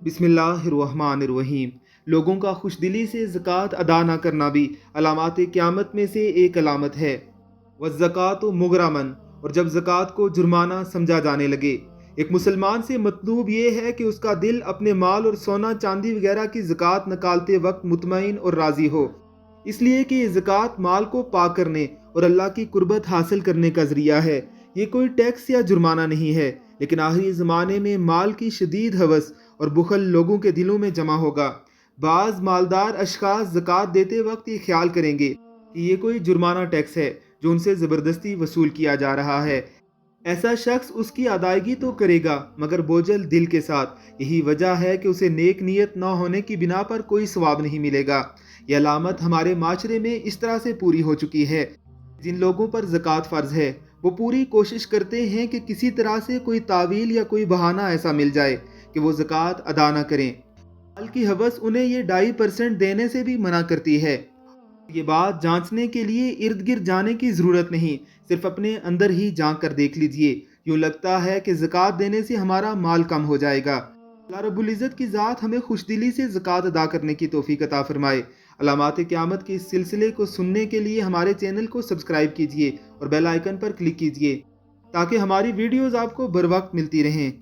बिस्मिल्लाहिर्रहमानिर्रहीम। लोगों का खुश दिली से ज़कात अदा न करना भी अलामात क़यामत में से एक अलामत है। वज़्ज़कात मुग़रमन, और जब ज़कात को जुर्माना समझा जाने लगे। एक मुसलमान से मतलूब ये है कि उसका दिल अपने माल और सोना चांदी वगैरह की ज़कात निकालते वक्त मुतमईन और राज़ी हो, इसलिए कि ये ज़कात माल को पाक करने और अल्लाह की कुर्बत हासिल करने का ज़रिया है। ये कोई टैक्स या जुर्माना नहीं है, लेकिन आखिरी ज़माने में माल की शदीद हवस और बुखल लोगों के दिलों में जमा होगा। बाज़ मालदार अशखास ज़कात देते वक्त ये ख्याल करेंगे कि ये कोई जुर्माना टैक्स है जो उनसे ज़बरदस्ती वसूल किया जा रहा है। ऐसा शख्स उसकी अदायगी तो करेगा मगर बोझल दिल के साथ। यही वजह है कि उसे नेक नीयत न होने की बिना पर कोई सवाब नहीं मिलेगा। यह अलामत हमारे माशरे में इस तरह से पूरी हो चुकी है। जिन लोगों पर ज़कात फ़र्ज है वो पूरी कोशिश करते हैं कि किसी तरह से कोई तावील या कोई बहाना ऐसा मिल जाए कि वो ज़कात अदा न करें। माल की हवस उन्हें ये 2.5% देने से भी मना करती है। ये बात जांचने के लिए इर्द गिर्द जाने की ज़रूरत नहीं, सिर्फ अपने अंदर ही झांक कर देख लीजिए। यूँ लगता है कि ज़कात देने से हमारा माल कम हो जाएगा। अल्लाह रब्बुल इज़्ज़त की ज़ात हमें खुशदिली से ज़कात अदा करने की तौफीक अता फरमाए। अलामात क़यामत के इस सिलसिले को सुनने के लिए हमारे चैनल को सब्सक्राइब कीजिए और बेल आइकन पर क्लिक कीजिए ताकि हमारी वीडियोज़ आपको बर वक्त मिलती रहें।